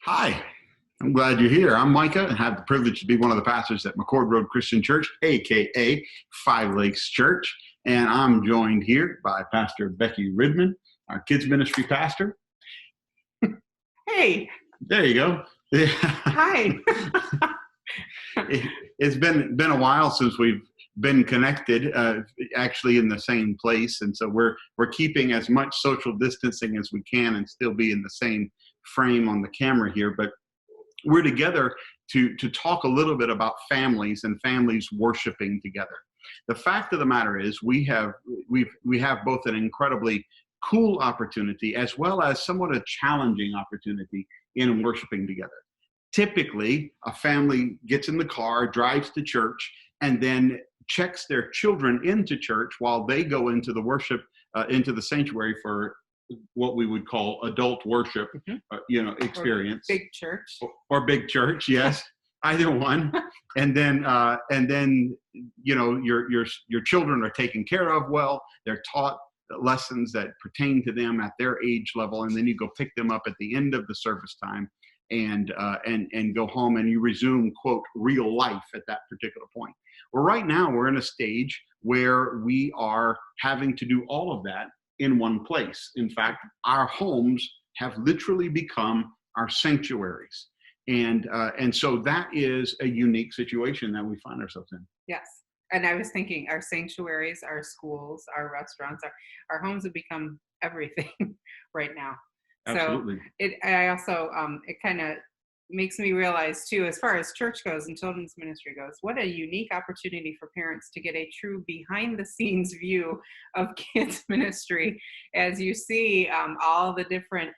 Hi, I'm glad you're here. I'm Micah and have the privilege to be one of the pastors at McCord Road Christian Church, aka Five Lakes Church. And I'm joined here by Pastor Becky Rydman, our kids ministry pastor. Hey. There you go. Hi. It's been a while since we've been connected, actually in the same place, and so we're keeping as much social distancing as we can and still be in the same frame on the camera here. But we're together to talk a little bit about families and families worshiping together. The fact of the matter is we have both an incredibly cool opportunity as well as somewhat a challenging opportunity in worshiping together. Typically, a family gets in the car, drives to church, and then checks their children into church while they go into the worship, into the sanctuary for what we would call adult worship, experience. Or big church. Or big church, yes, either one. And then your children are taken care of well. They're taught lessons that pertain to them at their age level, and then you go pick them up at the end of the service time and go home, and you resume, quote, real life at that particular point. Well, right now we're in a stage where we are having to do all of that in one place. In fact, our homes have literally become our sanctuaries. And so that is a unique situation that we find ourselves in. Yes. And I was thinking our sanctuaries, our schools, our restaurants, our homes have become everything right now. Absolutely. So it kind of makes me realize too, as far as church goes and children's ministry goes, what a unique opportunity for parents to get a true behind the scenes view of kids ministry, as you see all the different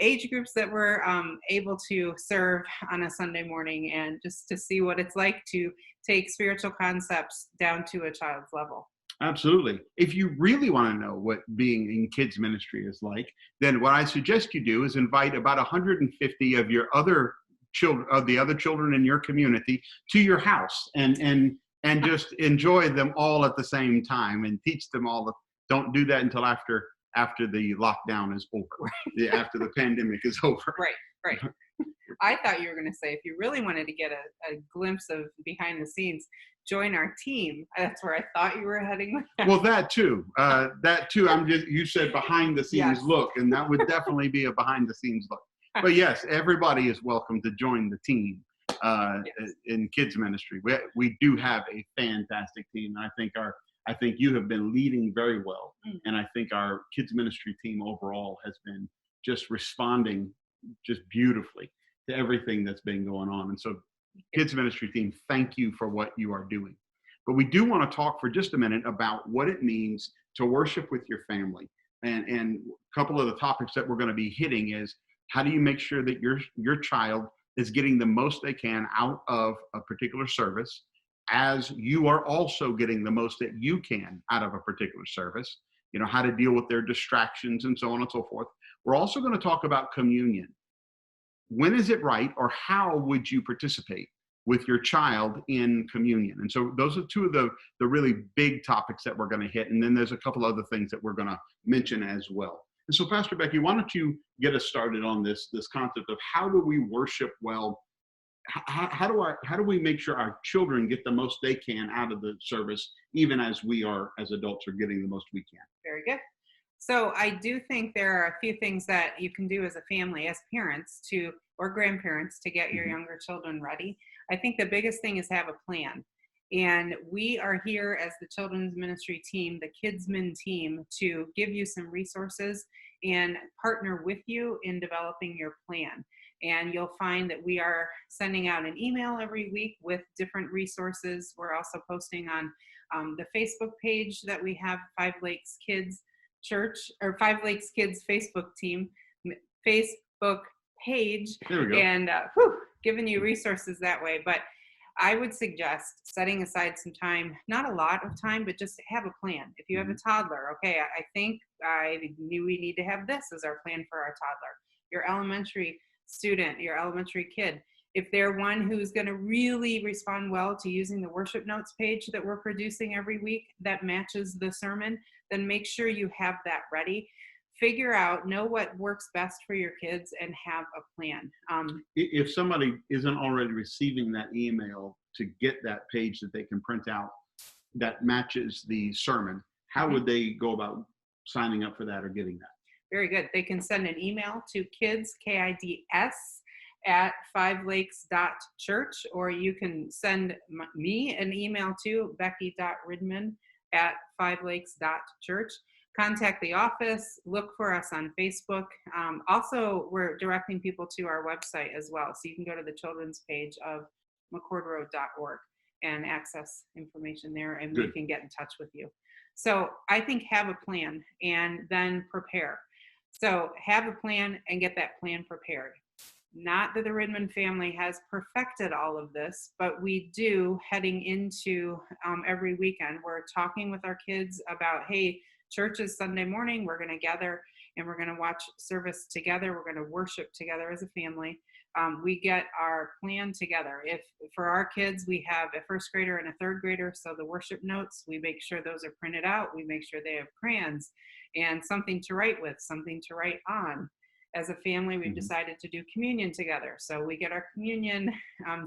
age groups that we're able to serve on a Sunday morning, and just to see what it's like to take spiritual concepts down to a child's level. Absolutely. If you really want to know what being in kids ministry is like, then what I suggest you do is invite about 150 of your other children, of the other children in your community, to your house and just enjoy them all at the same time and teach them all. Don't do that until after the lockdown is over, after the pandemic is over. Right. I thought you were going to say, if you really wanted to get a glimpse of behind the scenes, join our team. That's where I thought you were heading with that. Well, that too. You said behind the scenes Yes. look, and that would definitely be a behind the scenes look. But yes, everybody is welcome to join the team in kids ministry. We do have a fantastic team. I think you have been leading very well, and I think our kids ministry team overall has been just responding just beautifully to everything that's been going on. And so, kids ministry team, thank you for what you are doing. But we do want to talk for just a minute about what it means to worship with your family. And a couple of the topics that we're going to be hitting is, how do you make sure that your child is getting the most they can out of a particular service, as you are also getting the most that you can out of a particular service, how to deal with their distractions and so on and so forth. We're also going to talk about communion. When is it right, or how would you participate with your child in communion? And so those are two of the really big topics that we're going to hit. And then there's a couple other things that we're going to mention as well. And so, Pastor Becky, why don't you get us started on this concept of how do we worship well? How do we make sure our children get the most they can out of the service, even as we are, as adults, are getting the most we can? Very good. So I do think there are a few things that you can do as a family, as parents or grandparents, to get your younger children ready. I think the biggest thing is have a plan. And we are here as the children's ministry team, the Kidsmin team, to give you some resources and partner with you in developing your plan. And you'll find that we are sending out an email every week with different resources. We're also posting on the Facebook page that we have, Five Lakes Kids Church, or Five Lakes Kids Facebook team, Facebook page. There we go. And giving you resources that way. But I would suggest setting aside some time, not a lot of time, but just have a plan. If you have a toddler, okay, I think we need to have this as our plan for our toddler. Your elementary student, your elementary kid, if they're one who's going to really respond well to using the worship notes page that we're producing every week that matches the sermon, then make sure you have that ready. know what works best for your kids and have a plan. If somebody isn't already receiving that email to get that page that they can print out that matches the sermon, how would they go about signing up for that or getting that? Very good. They can send an email to kids, KIDS, at 5lakes.church, or you can send me an email to Becky.Rydman at 5lakes.church. Contact the office, look for us on Facebook. Also, we're directing people to our website as well. So you can go to the children's page of mccordroad.org and access information there, and we can get in touch with you. So I think have a plan and then prepare. So have a plan and get that plan prepared. Not that the Rydman family has perfected all of this, but we do, heading into every weekend, we're talking with our kids about, hey, church is Sunday morning, we're going to gather and we're going to watch service together, we're going to worship together as a family. We get our plan together. If for our kids, we have a first grader and a third grader, so the worship notes, we make sure those are printed out, we make sure they have crayons and something to write with, something to write on. As a family, we've decided to do communion together. So we get our communion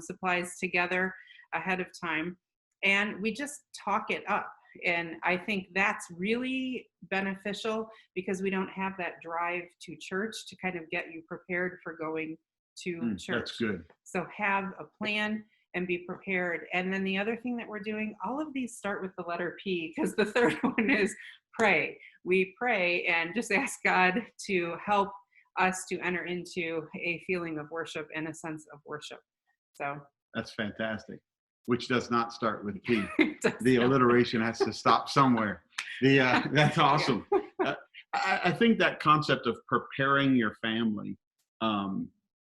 supplies together ahead of time, and we just talk it up. And I think that's really beneficial because we don't have that drive to church to kind of get you prepared for going to church. That's good. So have a plan and be prepared. And then the other thing that we're doing, all of these start with the letter P, because the third one is pray. We pray and just ask God to help us to enter into a feeling of worship and a sense of worship. So that's fantastic. Which does not start with P. The alliteration has to stop somewhere. That's awesome. I think that concept of preparing your family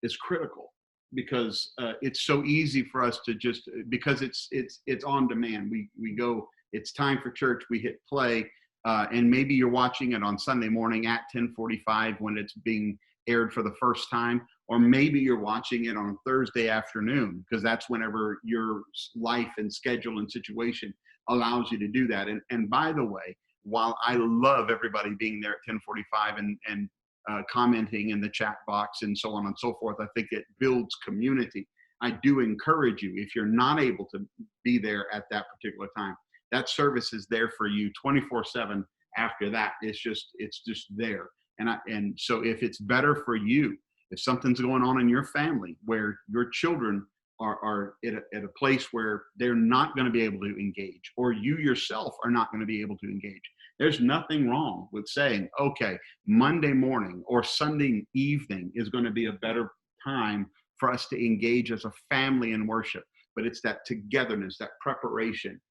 is critical because it's so easy for us to just, because it's on demand. We go, it's time for church, we hit play, and maybe you're watching it on Sunday morning at 10:45 when it's being aired for the first time, or maybe you're watching it on Thursday afternoon because that's whenever your life and schedule and situation allows you to do that. And by the way, while I love everybody being there at 10:45 and commenting in the chat box and so on and so forth, I think it builds community. I do encourage you, if you're not able to be there at that particular time, that service is there for you 24/7 after that. It's just there. And so if it's better for you, if something's going on in your family where your children are at a place where they're not going to be able to engage, or you yourself are not going to be able to engage, there's nothing wrong with saying, okay, Monday morning or Sunday evening is going to be a better time for us to engage as a family in worship. But it's that togetherness, that preparation,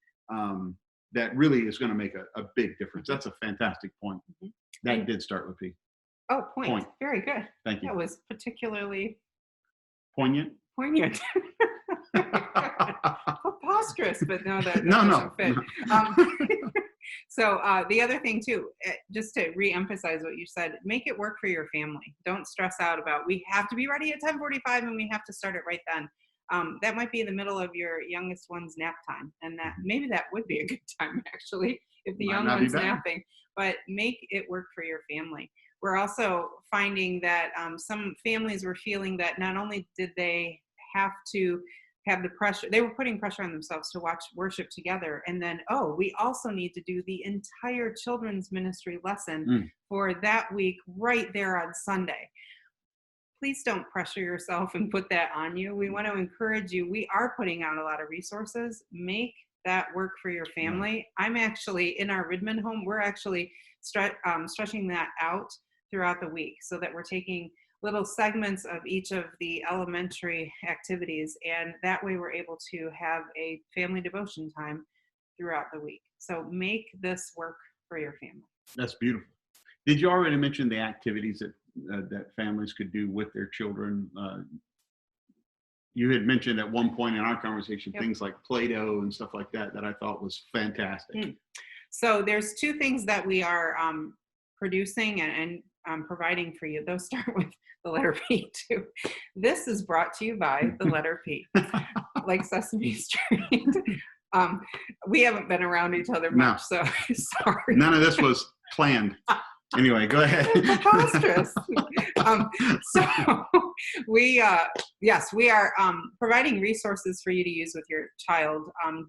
that really is going to make a big difference. That's a fantastic point. That did start with P. Oh, point. Very good. Thank you. That was particularly poignant. Preposterous, but no, that no. doesn't fit. So the other thing too, just to re-emphasize what you said, make it work for your family. Don't stress out about, we have to be ready at 10:45 and we have to start it right then. That might be the middle of your youngest one's nap time, and that maybe that would be a good time actually if the young one's napping. But make it work for your family. We're also finding that some families were feeling that not only did they have to have the pressure, they were putting pressure on themselves to watch worship together, and then, oh, we also need to do the entire children's ministry lesson for that week right there on Sunday. Please don't pressure yourself and put that on you. We want to encourage you. We are putting out a lot of resources. Make that work for your family. I'm actually, in our Rydman home, we're actually stretching that out throughout the week so that we're taking little segments of each of the elementary activities, and that way we're able to have a family devotion time throughout the week. So make this work for your family. That's beautiful. Did you already mention the activities that families could do with their children? You had mentioned at one point in our conversation things like Play-Doh and stuff like that I thought was fantastic. So there's two things that we are producing and providing for you. Those start with the letter P too. This is brought to you by the letter P, like Sesame Street. We haven't been around each other much, so sorry. None of this was planned. Anyway, go ahead. Preposterous. So yes, we are providing resources for you to use with your child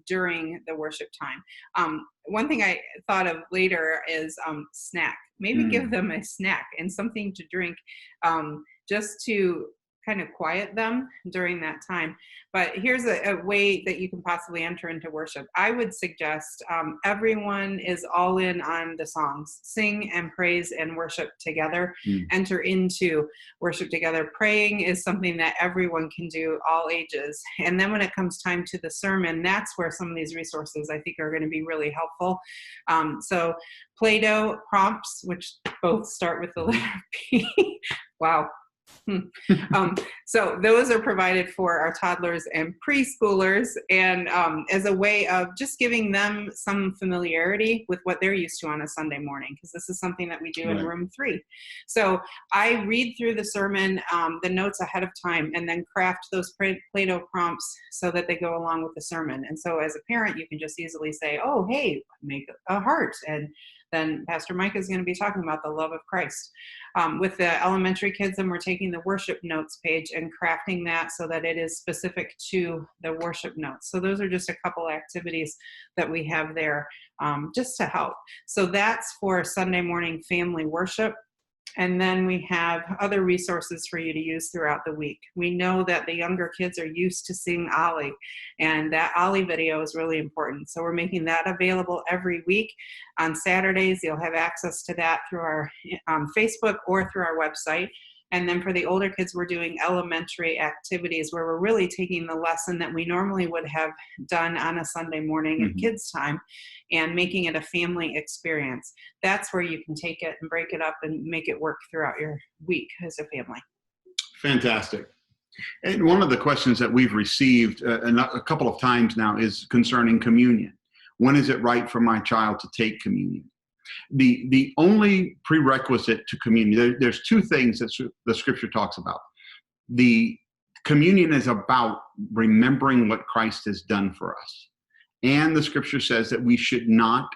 during the worship time. One thing I thought of later is snack. Maybe give them a snack and something to drink, just to kind of quiet them during that time. But here's a way that you can possibly enter into worship. I would suggest everyone is all in on the songs. Sing and praise and worship together. Enter into worship together. Praying is something that everyone can do, all ages. And then when it comes time to the sermon, that's where some of these resources I think are going to be really helpful. So Play-Doh prompts, which both start with the letter P. Wow. So those are provided for our toddlers and preschoolers, and as a way of just giving them some familiarity with what they're used to on a Sunday morning, because this is something that we do in room 3. So I read through the sermon, the notes ahead of time, and then craft those Play-Doh prompts so that they go along with the sermon. And so as a parent, you can just easily say, oh, hey, make a heart. And then Pastor Micah is going to be talking about the love of Christ. With the elementary kids, and we're taking the worship notes page and crafting that so that it is specific to the worship notes. So those are just a couple activities that we have there just to help. So that's for Sunday morning family worship. And then we have other resources for you to use throughout the week. We know that the younger kids are used to seeing Ollie, and that Ollie video is really important. So we're making that available every week. On Saturdays, you'll have access to that through our Facebook or through our website. And then for the older kids, we're doing elementary activities where we're really taking the lesson that we normally would have done on a Sunday morning at kids' time and making it a family experience. That's where you can take it and break it up and make it work throughout your week as a family. Fantastic. And one of the questions that we've received a couple of times now is concerning communion. When is it right for my child to take communion? The only prerequisite to communion, there's 2 things that the scripture talks about. The communion is about remembering what Christ has done for us. And the scripture says that we should not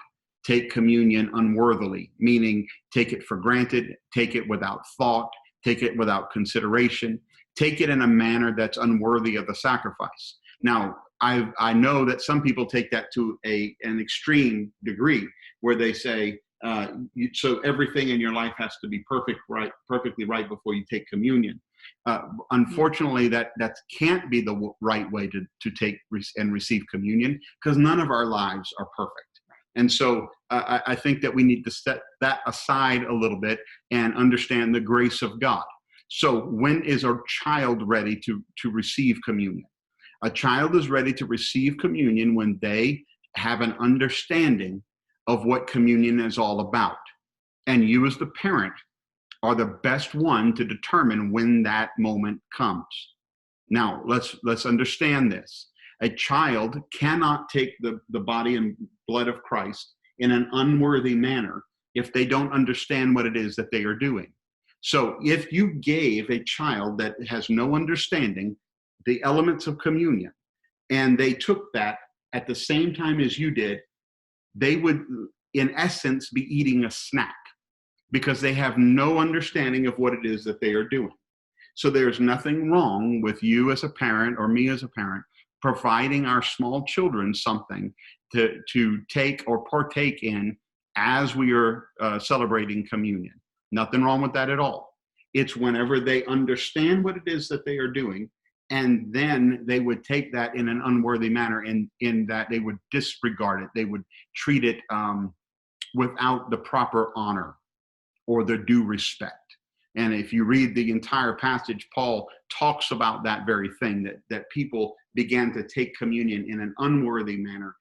take communion unworthily, meaning take it for granted, take it without thought, take it without consideration, take it in a manner that's unworthy of the sacrifice. Now, I know that some people take that to an extreme degree where they say, so everything in your life has to be perfectly right before you take communion. Unfortunately, that can't be the right way to take and receive communion, because none of our lives are perfect. And so I think that we need to set that aside a little bit and understand the grace of God. So when is a child ready to receive communion? A child is ready to receive communion when they have an understanding of what communion is all about. And you as the parent are the best one to determine when that moment comes. Now, let's understand this. A child cannot take the body and blood of Christ in an unworthy manner if they don't understand what it is that they are doing. So if you gave a child that has no understanding the elements of communion, and they took that at the same time as you did, they would, in essence, be eating a snack because they have no understanding of what it is that they are doing. So there's nothing wrong with you as a parent or me as a parent providing our small children something to take or partake in as we are celebrating communion. Nothing wrong with that at all. It's whenever they understand what it is that they are doing, and then they would take that in an unworthy manner, in that they would disregard it. They would treat it without the proper honor or the due respect. And if you read the entire passage, Paul talks about that very thing, that people began to take communion in an unworthy manner.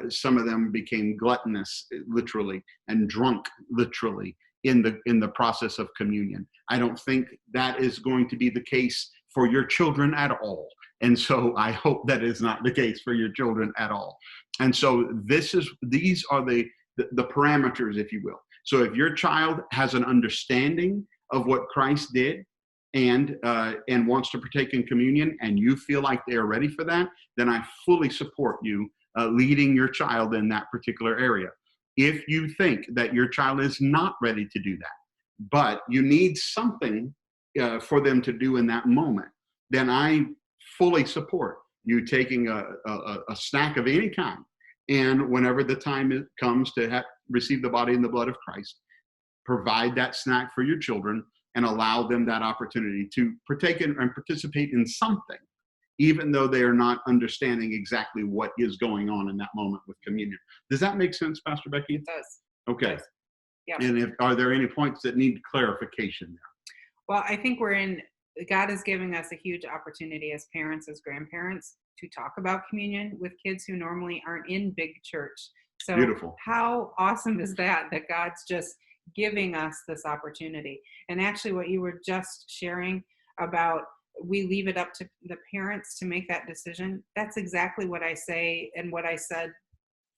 Some of them became gluttonous, literally, and drunk, literally, in the process of communion. I don't think that is going to be the case for your children at all. And so I hope that is not the case for your children at all. And so these are the parameters, if you will. So if your child has an understanding of what Christ did and wants to partake in communion, and you feel like they are ready for that, then I fully support you leading your child in that particular area. If you think that your child is not ready to do that, but you need something for them to do in that moment, then I fully support you taking a snack of any kind. And whenever the time comes to receive the body and the blood of Christ, provide that snack for your children and allow them that opportunity to partake in and participate in something, even though they are not understanding exactly what is going on in that moment with communion. Does that make sense, Pastor Becky? It does. Okay. It does. Yeah. And are there any points that need clarification there? Well, I think God is giving us a huge opportunity as parents, as grandparents, to talk about communion with kids who normally aren't in big church. So Beautiful. How awesome is that God's just giving us this opportunity? And actually what you were just sharing about, we leave it up to the parents to make that decision. That's exactly what I say and what I said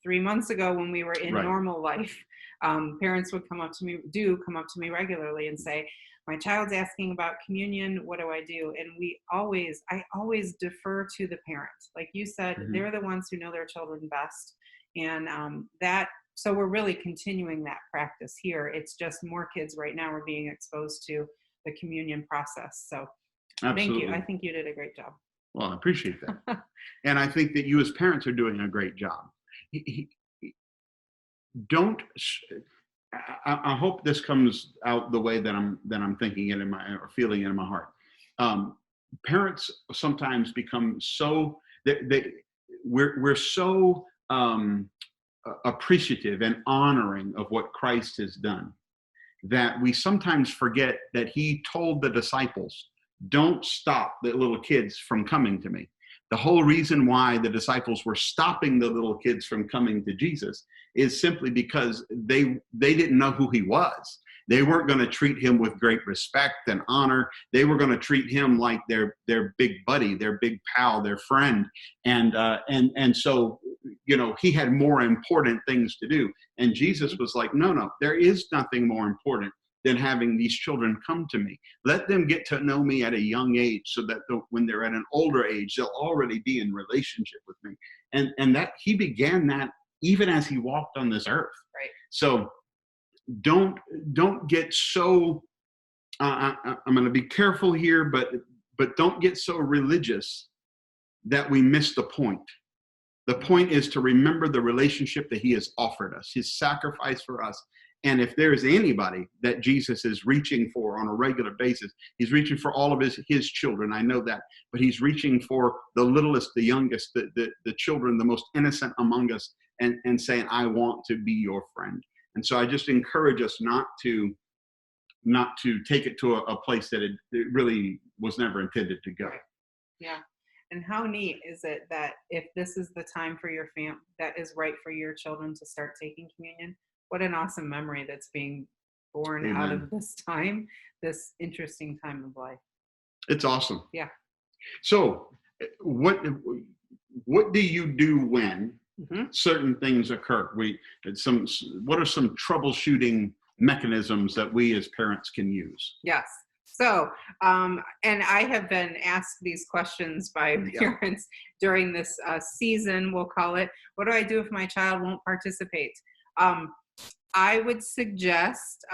3 months ago when we were in normal life. Parents would come up to me regularly and say, my child's asking about communion, what do I do? And I always defer to the parents. Like you said, they're the ones who know their children best. And so we're really continuing that practice here. It's just more kids right now are being exposed to the communion process. So Absolutely. Thank you. I think you did a great job. Well, I appreciate that. And I think that you as parents are doing a great job. I hope this comes out the way that I'm thinking it or feeling it in my heart. Parents sometimes become so we're so appreciative and honoring of what Christ has done that we sometimes forget that he told the disciples, don't stop the little kids from coming to me. The whole reason why the disciples were stopping the little kids from coming to Jesus is simply because they didn't know who he was. They weren't going to treat him with great respect and honor. They were going to treat him like their big buddy, their big pal, their friend. And so, he had more important things to do. And Jesus was like, no, there is nothing more important than having these children come to me. Let them get to know me at a young age so that when they're at an older age, they'll already be in relationship with me. And that he began that even as he walked on this earth. Right. So don't get so, I'm going to be careful here, but don't get so religious that we miss the point. The point is to remember the relationship that he has offered us, his sacrifice for us. And if there is anybody that Jesus is reaching for on a regular basis, he's reaching for all of his children. I know that, but he's reaching for the littlest, the youngest, the children, the most innocent among us, and saying, I want to be your friend. And so I just encourage us not to take it to a place that it really was never intended to go. Yeah. And how neat is it that if this is the time for your family, that is right for your children to start taking communion? What an awesome memory that's being born Amen. out of this time, this interesting time of life. It's awesome. Yeah. So what do you do when certain things occur? What are some troubleshooting mechanisms that we as parents can use? Yes. So, and I have been asked these questions by parents during this season, we'll call it. What do I do if my child won't participate? I would suggest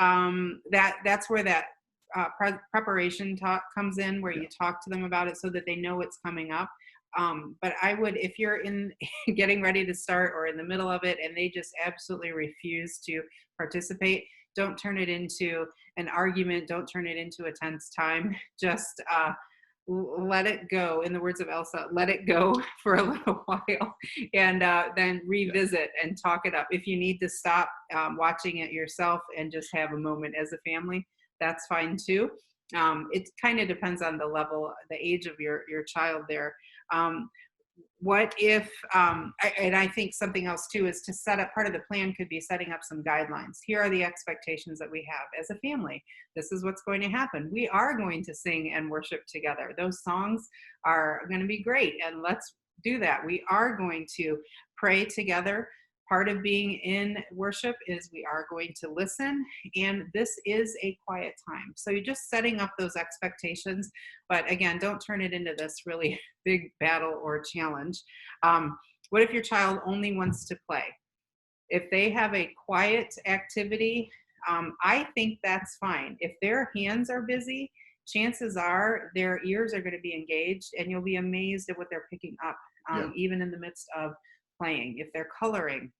that's where that preparation talk comes in, where you talk to them about it so that they know it's coming up. But I would, if you're in getting ready to start or in the middle of it and they just absolutely refuse to participate, don't turn it into an argument. Don't turn it into a tense time. Just let it go. In the words of Elsa, let it go for a little while and then revisit and talk it up. If you need to stop watching it yourself and just have a moment as a family, that's fine too. It kind of depends on the level, the age of your child there. What if, and I think something else too is to set up, part of the plan could be setting up some guidelines. Here are the expectations that we have as a family. This is what's going to happen. We are going to sing and worship together. Those songs are going to be great, and let's do that. We are going to pray together. Part of being in worship is we are going to listen, and this is a quiet time. So you're just setting up those expectations, but again, don't turn it into this really big battle or challenge. What if your child only wants to play? If they have a quiet activity, I think that's fine. If their hands are busy, chances are their ears are going to be engaged, and you'll be amazed at what they're picking up, Yeah. even in the midst of playing. If they're coloring,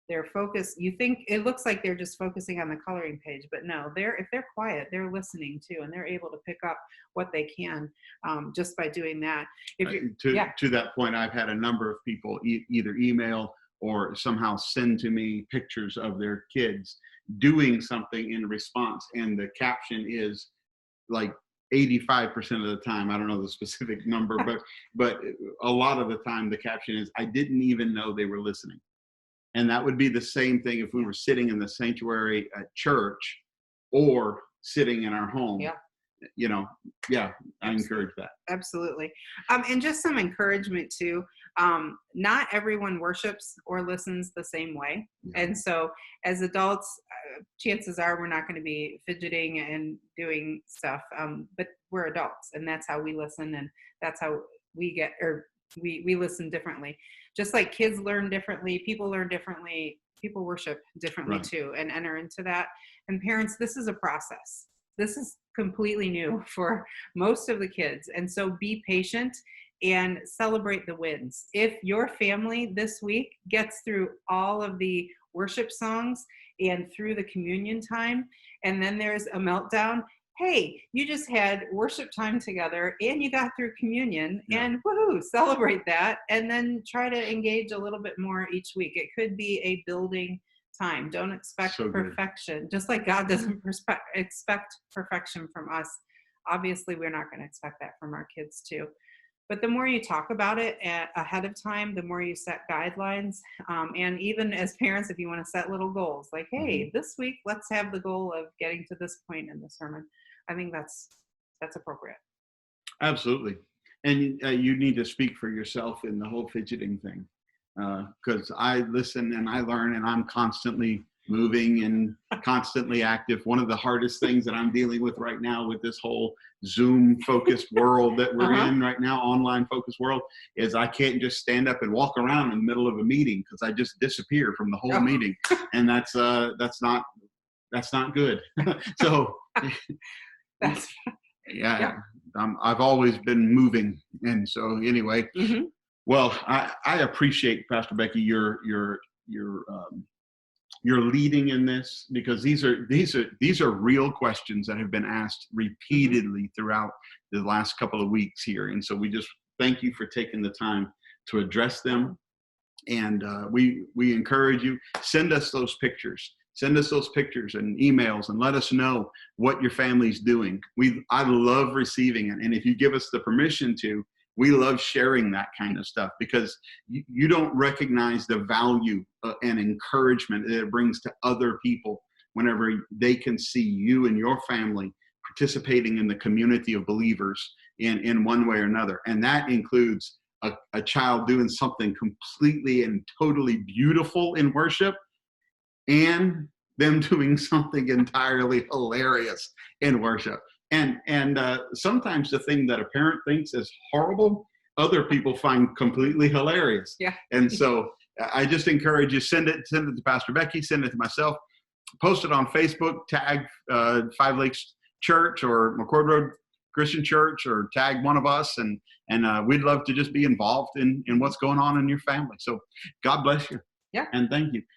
they're focused. You think it looks like they're just focusing on the coloring page, but no, if they're quiet, they're listening too, and they're able to pick up what they can, just by doing that. If you To that point, I've had a number of people either email or somehow send to me pictures of their kids doing something in response, and the caption is like 85% of the time, I don't know the specific number, but a lot of the time the caption is, I didn't even know they were listening. And that would be the same thing if we were sitting in the sanctuary at church or sitting in our home. Yeah. You know, yeah, I encourage that. Absolutely. And just some encouragement too. Not everyone worships or listens the same way. Yeah. And so as adults, chances are we're not going to be fidgeting and doing stuff. But we're adults, and that's how we listen, and that's how we listen differently. Just like kids learn differently, people learn differently, people worship differently Right. too, and enter into that. And parents, this is a process. This is completely new for most of the kids. And so be patient and celebrate the wins. If your family this week gets through all of the worship songs and through the communion time, and then there's a meltdown, hey, you just had worship time together and you got through communion, and woohoo, celebrate that. And then try to engage a little bit more each week. It could be a building time. Don't expect perfection. Just like God doesn't expect perfection from us. Obviously, we're not going to expect that from our kids too. But the more you talk about it ahead of time, the more you set guidelines. And even as parents, if you want to set little goals, like, hey, this week, let's have the goal of getting to this point in the sermon. I think that's appropriate. Absolutely. And you need to speak for yourself in the whole fidgeting thing. Because I listen and I learn, and I'm constantly moving and constantly active. One of the hardest things that I'm dealing with right now with this whole Zoom focused world that we're in right now, online focused world, is I can't just stand up and walk around in the middle of a meeting, because I just disappear from the whole meeting, and that's not good. So yeah. I've always been moving, and so anyway. Well, I appreciate, Pastor Becky, your leading in this, because these are real questions that have been asked repeatedly throughout the last couple of weeks here, and so we just thank you for taking the time to address them. And we encourage you, send us those pictures. Send us those pictures and emails, and let us know what your family's doing. I love receiving it, and if you give us the permission to, we love sharing that kind of stuff, because you don't recognize the value and encouragement that it brings to other people whenever they can see you and your family participating in the community of believers in one way or another. And that includes a child doing something completely and totally beautiful in worship, and them doing something entirely hilarious in worship. And sometimes the thing that a parent thinks is horrible, other people find completely hilarious. Yeah. And so I just encourage you, send it to Pastor Becky, send it to myself, post it on Facebook, tag Five Lakes Church or McCord Road Christian Church, or tag one of us, and we'd love to just be involved in what's going on in your family. So God bless you. Yeah. And thank you.